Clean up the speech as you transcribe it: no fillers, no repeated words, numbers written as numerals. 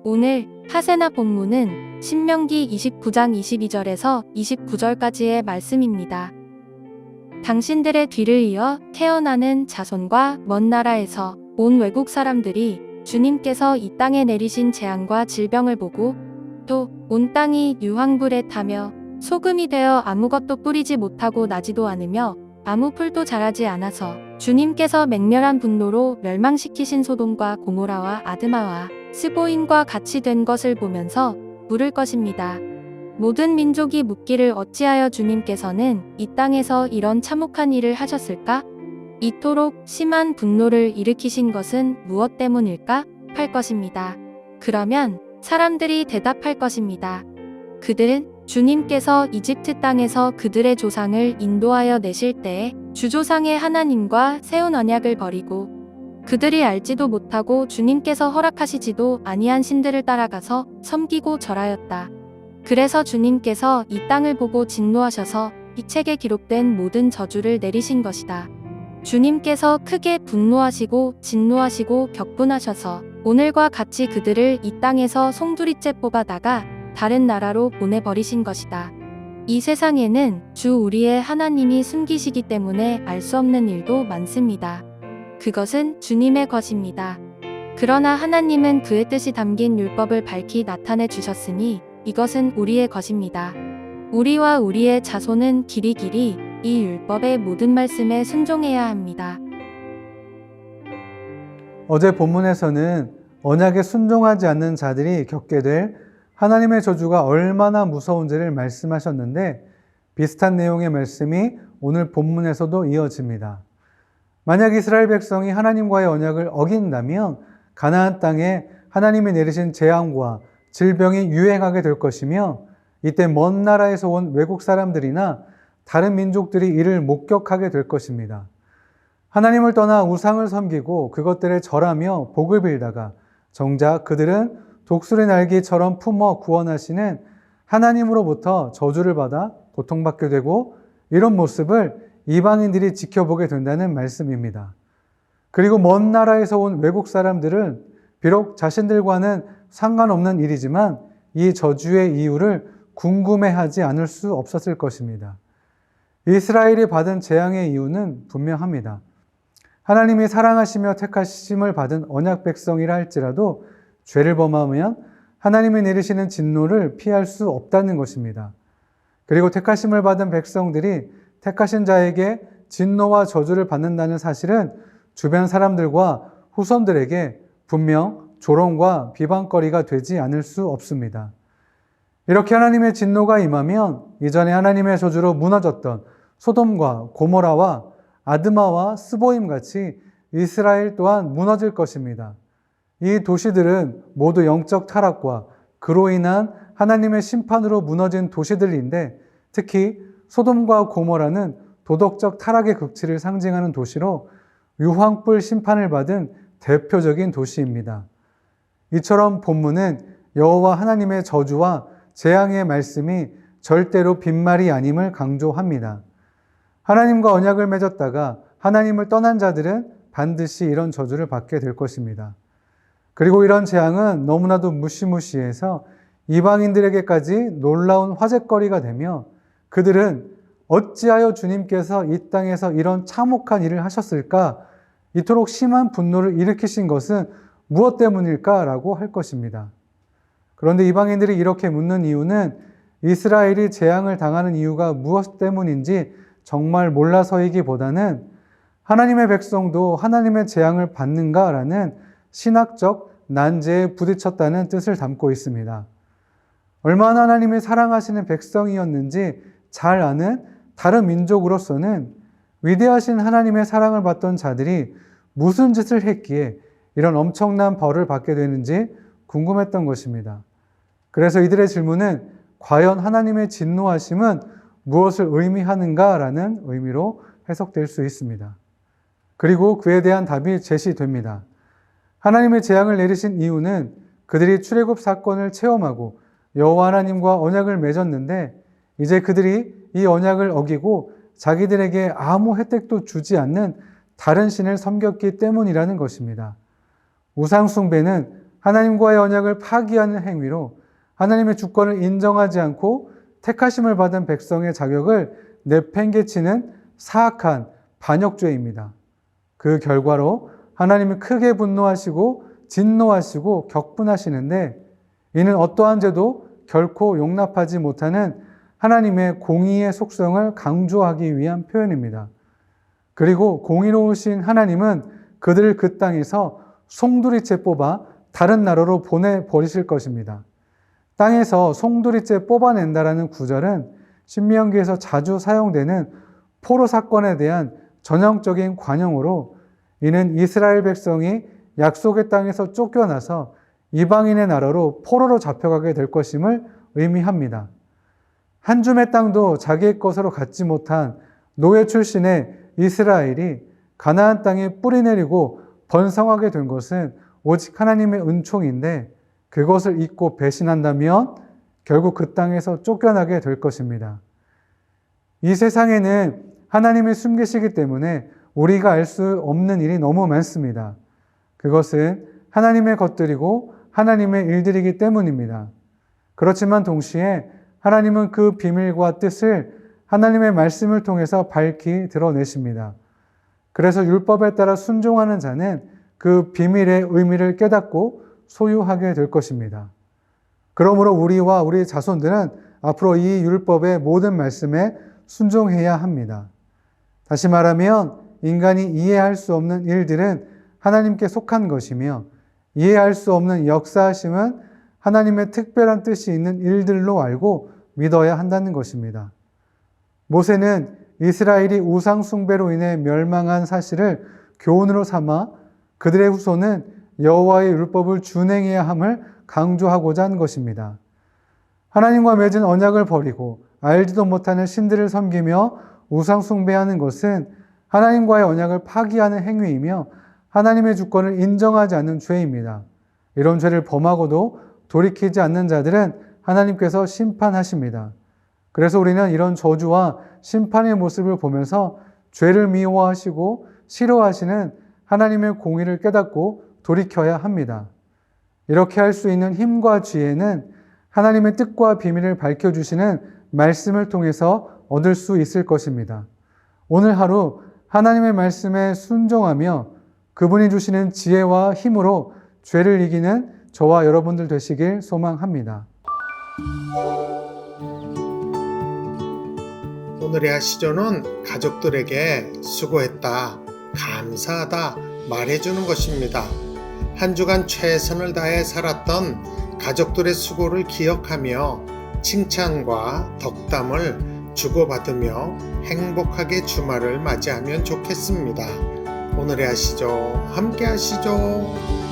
오늘 하세나 본문은 신명기 29장 22절에서 29절까지의 말씀입니다. 당신들의 뒤를 이어 태어나는 자손과 먼 나라에서 온 외국 사람들이 주님께서 이 땅에 내리신 재앙과 질병을 보고 또 온 땅이 유황불에 타며 소금이 되어 아무것도 뿌리지 못하고 나지도 않으며 아무 풀도 자라지 않아서 주님께서 맹렬한 분노로 멸망시키신 소돔과 고모라와 아드마와 스보임과 같이 된 것을 보면서 물을 것입니다. 모든 민족이 묻기를 어찌하여 주님께서는 이 땅에서 이런 참혹한 일을 하셨을까? 이토록 심한 분노를 일으키신 것은 무엇 때문일까? 할 것입니다. 그러면 사람들이 대답할 것입니다. 그들은 주님께서 이집트 땅에서 그들의 조상을 인도하여 내실 때에 주조상의 하나님과 세운 언약을 버리고 그들이 알지도 못하고 주님께서 허락하시지도 아니한 신들을 따라가서 섬기고 절하였다. 그래서 주님께서 이 땅을 보고 진노하셔서 이 책에 기록된 모든 저주를 내리신 것이다. 주님께서 크게 분노하시고 진노하시고 격분하셔서 오늘과 같이 그들을 이 땅에서 송두리째 뽑아다가 다른 나라로 보내버리신 것이다. 이 세상에는 주 우리의 하나님이 숨기시기 때문에 알 수 없는 일도 많습니다. 그것은 주님의 것입니다. 그러나 하나님은 그의 뜻이 담긴 율법을 밝히 나타내 주셨으니 이것은 우리의 것입니다. 우리와 우리의 자손은 길이길이 이 율법의 모든 말씀에 순종해야 합니다. 어제 본문에서는 언약에 순종하지 않는 자들이 겪게 될 하나님의 저주가 얼마나 무서운지를 말씀하셨는데 비슷한 내용의 말씀이 오늘 본문에서도 이어집니다. 만약 이스라엘 백성이 하나님과의 언약을 어긴다면 가나안 땅에 하나님이 내리신 재앙과 질병이 유행하게 될 것이며 이때 먼 나라에서 온 외국 사람들이나 다른 민족들이 이를 목격하게 될 것입니다. 하나님을 떠나 우상을 섬기고 그것들을 절하며 복을 빌다가 정작 그들은 독수리 날개처럼 품어 구원하시는 하나님으로부터 저주를 받아 고통받게 되고 이런 모습을 이방인들이 지켜보게 된다는 말씀입니다. 그리고 먼 나라에서 온 외국 사람들은 비록 자신들과는 상관없는 일이지만 이 저주의 이유를 궁금해하지 않을 수 없었을 것입니다. 이스라엘이 받은 재앙의 이유는 분명합니다. 하나님이 사랑하시며 택하심을 받은 언약 백성이라 할지라도 죄를 범하면 하나님이 내리시는 진노를 피할 수 없다는 것입니다. 그리고 택하심을 받은 백성들이 택하신 자에게 진노와 저주를 받는다는 사실은 주변 사람들과 후손들에게 분명 조롱과 비방거리가 되지 않을 수 없습니다. 이렇게 하나님의 진노가 임하면 이전에 하나님의 저주로 무너졌던 소돔과 고모라와 아드마와 스보임 같이 이스라엘 또한 무너질 것입니다. 이 도시들은 모두 영적 타락과 그로 인한 하나님의 심판으로 무너진 도시들인데 특히 소돔과 고모라는 도덕적 타락의 극치를 상징하는 도시로 유황불 심판을 받은 대표적인 도시입니다. 이처럼 본문은 여호와 하나님의 저주와 재앙의 말씀이 절대로 빈말이 아님을 강조합니다. 하나님과 언약을 맺었다가 하나님을 떠난 자들은 반드시 이런 저주를 받게 될 것입니다. 그리고 이런 재앙은 너무나도 무시무시해서 이방인들에게까지 놀라운 화제거리가 되며 그들은 어찌하여 주님께서 이 땅에서 이런 참혹한 일을 하셨을까? 이토록 심한 분노를 일으키신 것은 무엇 때문일까라고 할 것입니다. 그런데 이방인들이 이렇게 묻는 이유는 이스라엘이 재앙을 당하는 이유가 무엇 때문인지 정말 몰라서이기보다는 하나님의 백성도 하나님의 재앙을 받는가라는 신학적 난제에 부딪혔다는 뜻을 담고 있습니다. 얼마나 하나님이 사랑하시는 백성이었는지 잘 아는 다른 민족으로서는 위대하신 하나님의 사랑을 받던 자들이 무슨 짓을 했기에 이런 엄청난 벌을 받게 되는지 궁금했던 것입니다. 그래서 이들의 질문은 과연 하나님의 진노하심은 무엇을 의미하는가라는 의미로 해석될 수 있습니다. 그리고 그에 대한 답이 제시됩니다. 하나님의 재앙을 내리신 이유는 그들이 출애굽 사건을 체험하고 여호와 하나님과 언약을 맺었는데 이제 그들이 이 언약을 어기고 자기들에게 아무 혜택도 주지 않는 다른 신을 섬겼기 때문이라는 것입니다. 우상숭배는 하나님과의 언약을 파기하는 행위로 하나님의 주권을 인정하지 않고 택하심을 받은 백성의 자격을 내팽개치는 사악한 반역죄입니다. 그 결과로 하나님이 크게 분노하시고 진노하시고 격분하시는데, 이는 어떠한 죄도 결코 용납하지 못하는 하나님의 공의의 속성을 강조하기 위한 표현입니다. 그리고 공의로우신 하나님은 그들을 그 땅에서 송두리째 뽑아 다른 나라로 보내버리실 것입니다. 땅에서 송두리째 뽑아낸다라는 구절은 신명기에서 자주 사용되는 포로 사건에 대한 전형적인 관용으로, 이는 이스라엘 백성이 약속의 땅에서 쫓겨나서 이방인의 나라로 포로로 잡혀가게 될 것임을 의미합니다. 한 줌의 땅도 자기의 것으로 갖지 못한 노예 출신의 이스라엘이 가나안 땅에 뿌리 내리고 번성하게 된 것은 오직 하나님의 은총인데, 그것을 잊고 배신한다면 결국 그 땅에서 쫓겨나게 될 것입니다. 이 세상에는 하나님이 숨기시기 때문에 우리가 알 수 없는 일이 너무 많습니다. 그것은 하나님의 것들이고 하나님의 일들이기 때문입니다. 그렇지만 동시에 하나님은 그 비밀과 뜻을 하나님의 말씀을 통해서 밝히 드러내십니다. 그래서 율법에 따라 순종하는 자는 그 비밀의 의미를 깨닫고 소유하게 될 것입니다. 그러므로 우리와 우리 자손들은 앞으로 이 율법의 모든 말씀에 순종해야 합니다. 다시 말하면 인간이 이해할 수 없는 일들은 하나님께 속한 것이며, 이해할 수 없는 역사하심은 하나님의 특별한 뜻이 있는 일들로 알고 믿어야 한다는 것입니다. 모세는 이스라엘이 우상 숭배로 인해 멸망한 사실을 교훈으로 삼아 그들의 후손은 여호와의 율법을 준행해야 함을 강조하고자 한 것입니다. 하나님과 맺은 언약을 버리고 알지도 못하는 신들을 섬기며 우상 숭배하는 것은 하나님과의 언약을 파기하는 행위이며 하나님의 주권을 인정하지 않는 죄입니다. 이런 죄를 범하고도 돌이키지 않는 자들은 하나님께서 심판하십니다. 그래서 우리는 이런 저주와 심판의 모습을 보면서 죄를 미워하시고 싫어하시는 하나님의 공의를 깨닫고 돌이켜야 합니다. 이렇게 할 수 있는 힘과 지혜는 하나님의 뜻과 비밀을 밝혀주시는 말씀을 통해서 얻을 수 있을 것입니다. 오늘 하루 하나님의 말씀에 순종하며 그분이 주시는 지혜와 힘으로 죄를 이기는 저와 여러분들 되시길 소망합니다. 오늘의 하시조는 가족들에게 수고했다, 감사하다 말해주는 것입니다. 한 주간 최선을 다해 살았던 가족들의 수고를 기억하며 칭찬과 덕담을 주고받으며 행복하게 주말을 맞이하면 좋겠습니다. 오늘의 하시조 함께 하시죠.